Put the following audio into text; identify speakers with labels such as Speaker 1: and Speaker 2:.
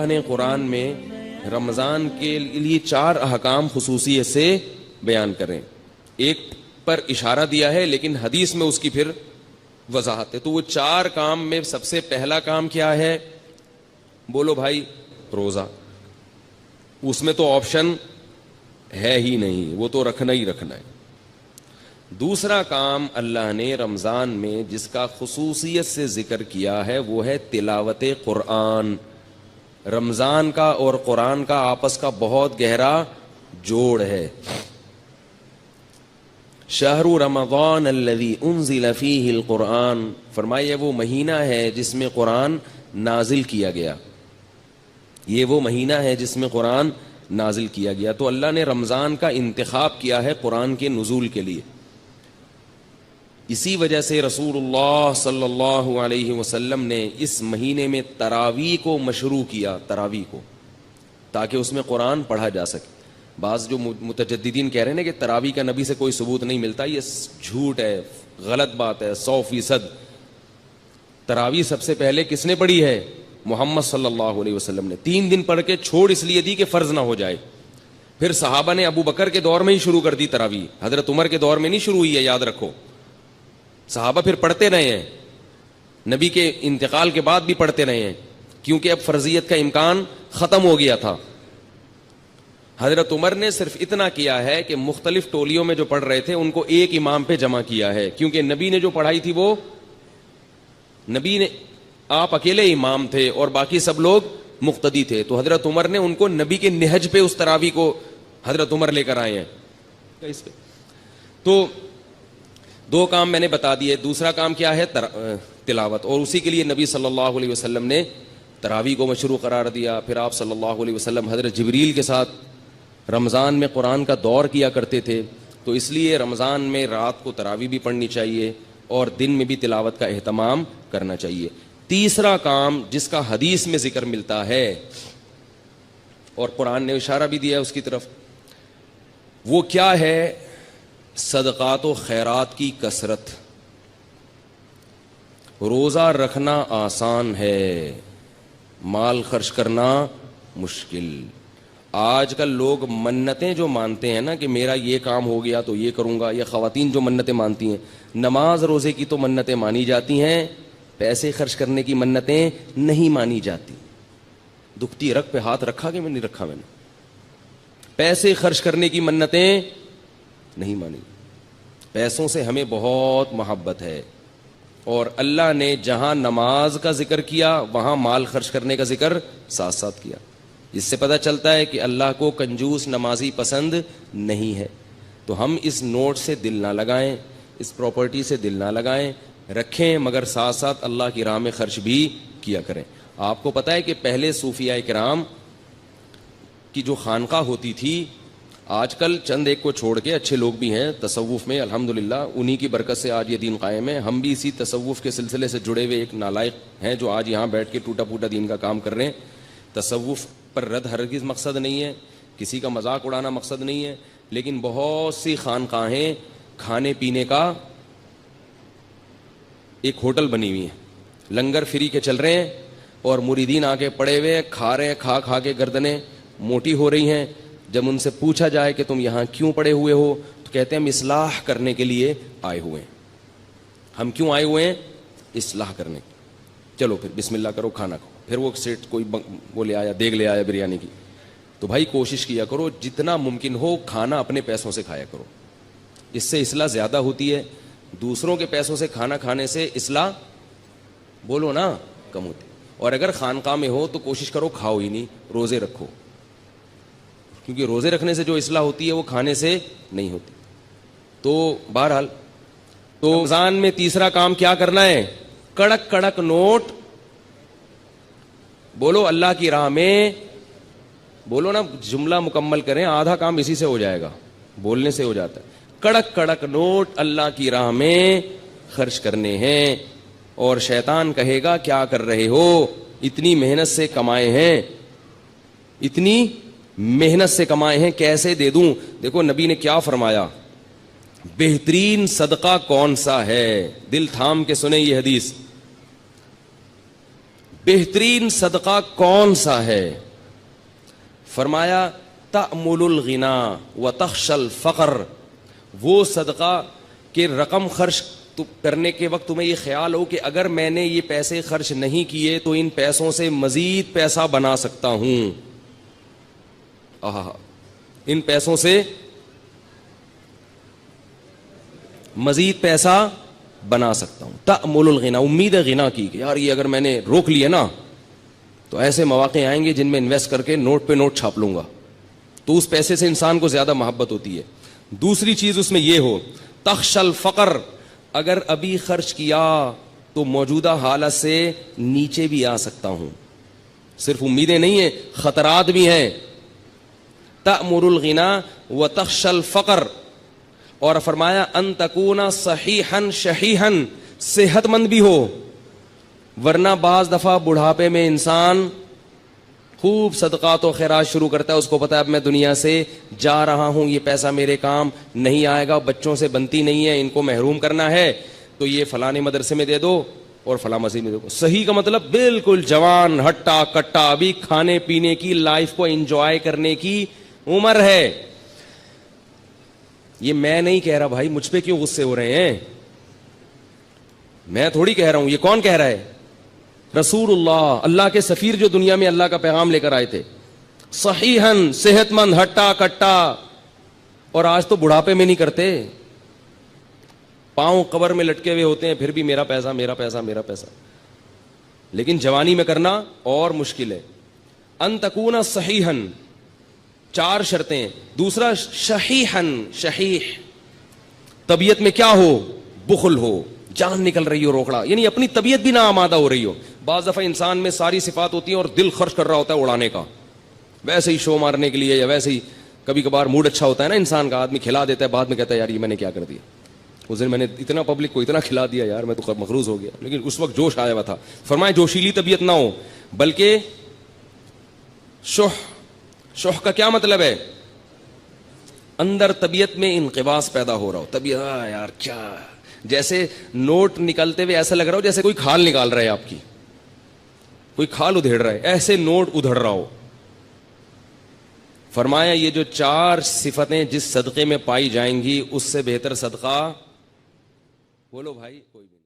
Speaker 1: اللہ نے قرآن میں رمضان کے لیے 4 احکام خصوصیت سے بیان کریں. ایک پر اشارہ دیا ہے لیکن حدیث میں اس کی پھر وضاحت ہے. تو وہ 4 کام میں سب سے پہلا کام کیا ہے؟ بولو بھائی، روزہ. اس میں تو آپشن ہے ہی نہیں، وہ تو رکھنا ہی رکھنا ہے. دوسرا کام اللہ نے رمضان میں جس کا خصوصیت سے ذکر کیا ہے وہ ہے تلاوت قرآن. رمضان کا اور قرآن کا آپس کا بہت گہرا جوڑ ہے. شہر رمضان الذی انزل فیہ القرآن، فرمائیے وہ مہینہ ہے جس میں قرآن نازل کیا گیا. یہ وہ مہینہ ہے جس میں قرآن نازل کیا گیا. تو اللہ نے رمضان کا انتخاب کیا ہے قرآن کے نزول کے لیے. اسی وجہ سے رسول اللہ صلی اللہ علیہ وسلم نے اس مہینے میں تراویح کو مشروع کیا، تراویح کو، تاکہ اس میں قرآن پڑھا جا سکے. بعض جو متجددین کہہ رہے ہیں کہ تراویح کا نبی سے کوئی ثبوت نہیں ملتا، یہ جھوٹ ہے، غلط بات ہے 100%. تراویح سب سے پہلے کس نے پڑھی ہے؟ محمد صلی اللہ علیہ وسلم نے. 3 دن پڑھ کے چھوڑ اس لیے دی کہ فرض نہ ہو جائے. پھر صحابہ نے ابو بکر کے دور میں ہی شروع کر دی تراویح، حضرت عمر کے دور میں نہیں شروع ہوئی ہے، یاد رکھو. صحابہ پھر پڑھتے رہے ہیں، نبی کے انتقال کے بعد بھی پڑھتے رہے ہیں، کیونکہ اب فرضیت کا امکان ختم ہو گیا تھا. حضرت عمر نے صرف اتنا کیا ہے کہ مختلف ٹولیوں میں جو پڑھ رہے تھے ان کو ایک امام پہ جمع کیا ہے، کیونکہ نبی نے جو پڑھائی تھی وہ نبی نے، آپ اکیلے امام تھے اور باقی سب لوگ مقتدی تھے. تو حضرت عمر نے ان کو نبی کے نہج پہ اس تراویح کو حضرت عمر لے کر آئے ہیں. اس پہ تو 2 کام میں نے بتا دیے. دوسرا کام کیا ہے؟ تلاوت. اور اسی کے لیے نبی صلی اللہ علیہ وسلم نے تراویح کو مشروع قرار دیا. پھر آپ صلی اللہ علیہ وسلم حضرت جبریل کے ساتھ رمضان میں قرآن کا دور کیا کرتے تھے، تو اس لیے رمضان میں رات کو تراویح بھی پڑھنی چاہیے اور دن میں بھی تلاوت کا اہتمام کرنا چاہیے. تیسرا کام جس کا حدیث میں ذکر ملتا ہے اور قرآن نے اشارہ بھی دیا ہے اس کی طرف، وہ کیا ہے؟ صدقات و خیرات کی کثرت. روزہ رکھنا آسان ہے، مال خرچ کرنا مشکل. آج کل لوگ منتیں جو مانتے ہیں نا کہ میرا یہ کام ہو گیا تو یہ کروں گا، یا خواتین جو منتیں مانتی ہیں، نماز روزے کی تو منتیں مانی جاتی ہیں، پیسے خرچ کرنے کی منتیں نہیں مانی جاتی. دکھتی رگ پہ ہاتھ رکھا کہ میں نہیں رکھا؟ میں نے پیسے خرچ کرنے کی منتیں نہیں مانی. پیسوں سے ہمیں بہت محبت ہے، اور اللہ نے جہاں نماز کا ذکر کیا وہاں مال خرچ کرنے کا ذکر ساتھ ساتھ کیا. اس سے پتہ چلتا ہے کہ اللہ کو کنجوس نمازی پسند نہیں ہے. تو ہم اس نوٹ سے دل نہ لگائیں، اس پراپرٹی سے دل نہ لگائیں، رکھیں، مگر ساتھ ساتھ اللہ کی راہ میں خرچ بھی کیا کریں. آپ کو پتہ ہے کہ پہلے صوفیاء کرام کی جو خانقاہ ہوتی تھی، آج کل چند ایک کو چھوڑ کے اچھے لوگ بھی ہیں تصوف میں الحمدللہ، انہی کی برکت سے آج یہ دین قائم ہے. ہم بھی اسی تصوف کے سلسلے سے جڑے ہوئے ایک نالائق ہیں جو آج یہاں بیٹھ کے ٹوٹا پھوٹا دین کا کام کر رہے ہیں. تصوف پر رد ہرگز مقصد نہیں ہے، کسی کا مذاق اڑانا مقصد نہیں ہے، لیکن بہت سی خانقاہیں کھانے پینے کا ایک ہوٹل بنی ہوئی ہیں، لنگر فری کے چل رہے ہیں، اور مریدین آ کے پڑے ہوئے کھا رہے ہیں، کھا کھا کے گردنیں موٹی ہو رہی ہیں. جب ان سے پوچھا جائے کہ تم یہاں کیوں پڑے ہوئے ہو، تو کہتے ہیں ہم اصلاح کرنے کے لیے آئے ہوئے ہیں. ہم کیوں آئے ہوئے ہیں؟ اصلاح کرنے. چلو پھر بسم اللہ کرو، کھانا کھاؤ. پھر وہ سیٹ کوئی وہ لے آیا، دیگ لے آیا بریانی کی. تو بھائی کوشش کیا کرو جتنا ممکن ہو کھانا اپنے پیسوں سے کھایا کرو، اس سے اصلاح زیادہ ہوتی ہے. دوسروں کے پیسوں سے کھانا کھانے سے اصلاح بولو نا کم ہوتی. اور اگر خانقاہ میں ہو تو کوشش کرو کھاؤ ہی نہیں، روزے رکھو، کیونکہ روزے رکھنے سے جو اصلاح ہوتی ہے وہ کھانے سے نہیں ہوتی. تو بہرحال تو رمضان میں تیسرا کام کیا کرنا ہے؟ کڑک کڑک نوٹ. بولو اللہ کی راہ میں، بولو نا، جملہ مکمل کریں، آدھا کام اسی سے ہو جائے گا، بولنے سے ہو جاتا ہے. کڑک کڑک نوٹ اللہ کی راہ میں خرچ کرنے ہیں. اور شیطان کہے گا کیا کر رہے ہو، اتنی محنت سے کمائے ہیں، اتنی محنت سے کمائے ہیں، کیسے دے دوں؟ دیکھو نبی نے کیا فرمایا، بہترین صدقہ کون سا ہے؟ دل تھام کے سنیں یہ حدیث. بہترین صدقہ کون سا ہے؟ فرمایا تأمل الغنا وتخشى الفقر، وہ صدقہ کہ رقم خرچ کرنے کے وقت تمہیں یہ خیال ہو کہ اگر میں نے یہ پیسے خرچ نہیں کیے تو ان پیسوں سے مزید پیسہ بنا سکتا ہوں، ان پیسوں سے مزید پیسہ بنا سکتا ہوں. تأمل الغنا، امید ہے غنا کی کہ یار یہ اگر میں نے روک لیا نا تو ایسے مواقع آئیں گے جن میں انویسٹ کر کے نوٹ پہ نوٹ چھاپ لوں گا، تو اس پیسے سے انسان کو زیادہ محبت ہوتی ہے. دوسری چیز اس میں یہ ہو تخشى الفقر، اگر ابھی خرچ کیا تو موجودہ حالت سے نیچے بھی آ سکتا ہوں. صرف امیدیں نہیں ہیں، خطرات بھی ہیں. تأمل الغنا وتخشى الفقر، اور فرمایا ان تکون صحیحا شحیحا، صحت مند بھی ہو، ورنہ بعض دفعہ بڑھاپے میں انسان خوب صدقات و خیرات شروع کرتا ہے، اس کو پتا ہے اب میں دنیا سے جا رہا ہوں، یہ پیسہ میرے کام نہیں آئے گا، بچوں سے بنتی نہیں ہے، ان کو محروم کرنا ہے، تو یہ فلانے مدرسے میں دے دو اور فلاں مسجد میں دے دو. صحیح کا مطلب بالکل جوان ہٹا کٹا، ابھی کھانے پینے کی، لائف کو انجوائے کرنے کی عمر ہے. یہ میں نہیں کہہ رہا بھائی، مجھ پہ کیوں غصے ہو رہے ہیں؟ میں تھوڑی کہہ رہا ہوں، یہ کون کہہ رہا ہے؟ رسول اللہ، اللہ کے سفیر جو دنیا میں اللہ کا پیغام لے کر آئے تھے. صحیحاً، صحت مند، ہٹا کٹا. اور آج تو بڑھاپے میں نہیں کرتے، پاؤں قبر میں لٹکے ہوئے ہوتے ہیں، پھر بھی میرا پیسہ میرا پیسہ میرا پیسہ. لیکن جوانی میں کرنا اور مشکل ہے. ان تکون صحیحاً، 4 شرطیں ہیں. دوسرا شحیحاً، شحیح، طبیعت میں کیا ہو؟ بخل ہو، جان نکل رہی ہو، روکڑا، یعنی اپنی طبیعت بھی نہ آمادہ ہو رہی ہو. بعض دفعہ انسان میں ساری صفات ہوتی ہیں اور دل خرچ کر رہا ہوتا ہے اڑانے کا، ویسے ہی شو مارنے کے لیے، یا ویسے ہی کبھی کبھار موڈ اچھا ہوتا ہے نا انسان کا، آدمی کھلا دیتا ہے، بعد میں کہتا ہے یار یہ میں نے کیا کر دیا، اس دن میں نے اتنا پبلک کو اتنا کھلا دیا یار، میں تو مغروض ہو گیا. لیکن اس وقت جوش آیا ہوا تھا. فرمائے جوشیلی طبیعت نہ ہو، بلکہ شح کا کیا مطلب ہے؟ اندر طبیعت میں انقباض پیدا ہو رہا ہو، طبیعت یار کیا، جیسے نوٹ نکلتے ہوئے ایسا لگ رہا ہو جیسے کوئی کھال نکال رہا ہے، آپ کی کوئی کھال ادھیڑ رہا ہے، ایسے نوٹ ادھڑ رہا ہو. فرمایا یہ جو 4 صفتیں جس صدقے میں پائی جائیں گی، اس سے بہتر صدقہ بولو بھائی کوئی بھی نہیں.